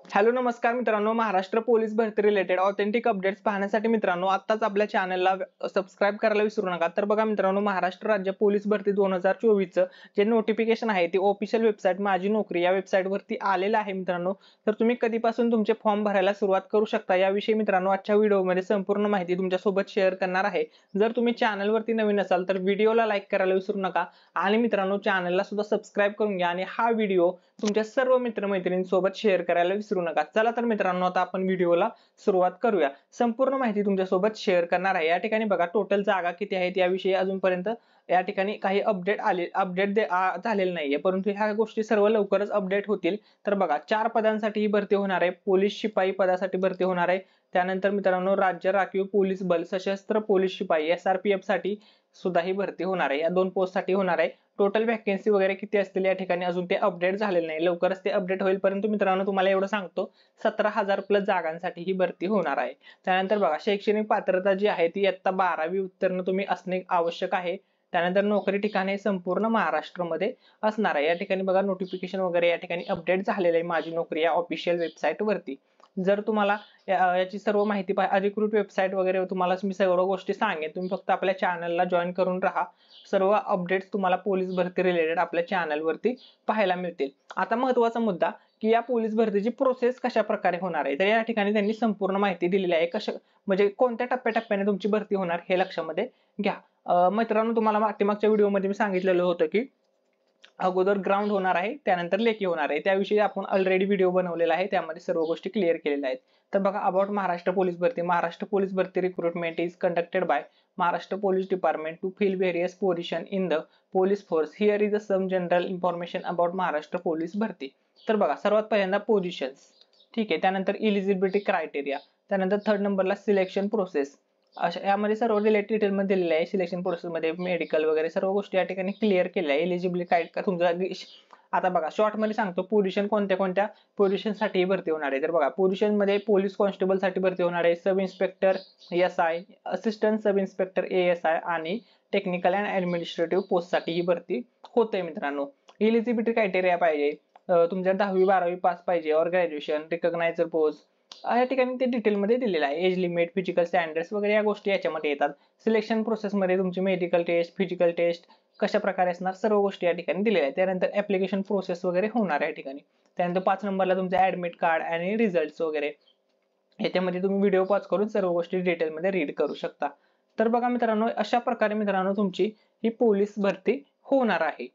Hello नमस्कार मित्रांनो, Maharashtra police भरती रिलेटेड ऑथेंटिक अपडेट्स पाहण्यासाठी मित्रांनो आत्ताच आपल्या चॅनलला सबस्क्राइब करायला विसरू नका। तर बघा मित्रांनो, महाराष्ट्र राज्य पोलीस भरती 2024 चं जे नोटिफिकेशन आहे ते ऑफिशियल वेबसाईट माझी नोकरी या वेबसाईट वरती आलेलं आहे मित्रांनो। तर तुम्ही कधीपासून तुमचे फॉर्म भरायला सुरुवात करू शकता याविषयी मित्रांनो आजच्या व्हिडिओमध्ये संपूर्ण माहिती तुमच्यासोबत शेअर करणार आहे। जर तुम्ही चॅनल वरती नवीन असाल तर व्हिडिओला लाईक करायला विसरू नका आणि मित्रांनो चॅनलला सुद्धा सबस्क्राइब करून घ्या आणि हा व्हिडिओ तुमच्या सर्व मित्रमैत्रिणींसोबत शेअर करायला विसरू नका। चला तर मित्रांनो आता आपण व्हिडिओला सुरुवात करूया। संपूर्ण माहिती तुमच्यासोबत शेअर करणार आहे। या ठिकाणी बघा टोटल जागा किती आहेत याविषयी अजूनपर्यंत या ठिकाणी काही अपडेट झालेले नाहीये, परंतु ह्या गोष्टी सर्व लवकरच अपडेट होतील। तर बघा 4 पदांसाठी ही भरती होणार आहे। पोलीस शिपाई पदासाठी भरती होणार आहे। त्यानंतर मित्रांनो राज्य राखीव पोलीस बल सशस्त्र पोलीस शिपाई SRPF साठी सुद्धा ही भरती होणार आहे। या 2 पोस्ट साठी होणार आहे। टोटल वॅकन्सी वगैरे किती असतील या ठिकाणी अजून ते अपडेट झालेले नाही, लवकरच ते अपडेट होईल। परंतु मित्रांनो तुम्हाला एवढं सांगतो 17,000 प्लस जागांसाठी ही भरती होणार आहे। त्यानंतर बघा शैक्षणिक पात्रता जी आहे ती इयत्ता 12वी उत्तीर्ण तुम्ही असणे आवश्यक आहे। त्यानंतर नोकरी ठिकाणे संपूर्ण महाराष्ट्रामध्ये असणार आहे। या ठिकाणी बघा नोटिफिकेशन वगैरे या ठिकाणी अपडेट झालेलं आहे माझी नोकरी या ऑफिशियल वेबसाईट वरती। जर तुम्हाला याची सर्व माहिती अधिकृत वेबसाईट वगैरे तुम्हाला मी सर्व गोष्टी सांगेन, तुम्ही फक्त आपल्या चॅनलला जॉईन करून राहा। सर्व अपडेट्स तुम्हाला पोलीस भरती रिलेटेड आपल्या चॅनल वरती पाहायला मिळतील। आता महत्त्वाचा मुद्दा की या पोलीस भरतीची प्रोसेस कशा प्रकारे होणार आहे, तर या ठिकाणी त्यांनी संपूर्ण माहिती दिलेली आहे। म्हणजे कोणत्या टप्प्याटप्प्याने तुमची भरती होणार हे लक्षामध्ये घ्या। मित्रांनो तुम्हाला मागच्या व्हिडिओमध्ये मी सांगितलेलं होतं की अगोदर ग्राउंड होणार आहे, त्यानंतर लेखी होणार आहे। त्याविषयी आपण ऑलरेडी व्हिडिओ बनवलेला आहे, त्यामध्ये सर्व गोष्टी क्लिअर केलेल्या आहेत। तर बघा about Maharashtra police bharti. Maharashtra police bharti recruitment is conducted by Maharashtra police department to fill various position in the police force. Here is some general information about Maharashtra police bharti. तर बघा सर्वात पहिल्यांदा पोझिशन्स, ठीक आहे। त्यानंतर इलिजिबिलिटी क्रायटेरिया, त्यानंतर थर्ड नंबरला सिलेक्शन प्रोसेस। अशा यामध्ये सर्व रिलेटेड डिटेल मध्ये दिलेले आहे। सिलेक्शन प्रोसेस मध्ये मेडिकल वगैरे सर्व गोष्टी या ठिकाणी क्लिअर केल्या आहे। एलिजिबिलिटी काय का तुमचा आता बघा शॉर्ट मध्ये सांगतो पोझिशन कोणत्या कोणत्या पोझिशन साठी भरती होणार आहे। तर बघा पोझिशन मध्ये पोलीस कॉन्स्टेबल साठी भरती होणार आहे, sub inspector SI, assistant sub inspector ASI आणि टेक्निकल अँड ऍडमिनिस्ट्रेटिव्ह पोस्ट साठी ही भरती होते मित्रांनो। एलिजिबिलिटी क्रायटेरिया पाहिजे तुमच्या 10वी 12वी पास पाहिजे और ग्रॅज्युएशन, रिकॉग्नाइज्ड पोस्ट या ठिकाणी ते डिटेल मध्ये दिलेलं आहे। एज लिमिट, फिजिकल स्टँडर्ड्स वगैरे या गोष्टी याच्यामध्ये येतात। सिलेक्शन प्रोसेस मध्ये तुमची मेडिकल टेस्ट, फिजिकल टेस्ट कशा प्रकारे असणार सर्व गोष्टी या ठिकाणी दिलेल्या आहेत। त्यानंतर ऍप्लिकेशन प्रोसेस वगैरे होणार आहे या ठिकाणी। त्यानंतर 5 नंबरला तुमचं ऍडमिट कार्ड आणि रिझल्ट्स वगैरे याच्यामध्ये तुम्ही व्हिडिओ पॉज करून सर्व गोष्टी डिटेल मध्ये रीड करू शकता। तर बघा मित्रांनो अशा प्रकारे मित्रांनो तुमची ही पोलीस भरती होणार आहे।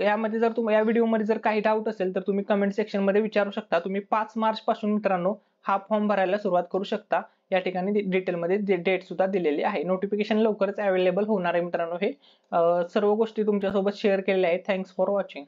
यामध्ये जर तुम्हाला या व्हिडिओमध्ये जर काही डाऊट असेल तर तुम्ही कमेंट सेक्शन मध्ये विचारू शकता। तुम्ही 5 मार्च पासून मित्रांनो हा फॉर्म भरायला सुरुवात करू शकता। या ठिकाणी डिटेल मध्ये डेट सुद्धा दिलेली आहे। नोटिफिकेशन लवकरच अवेलेबल होणार आहे मित्रांनो। हे सर्व गोष्टी तुमच्यासोबत शेअर केलेल्या आहेत। Thanks for watching.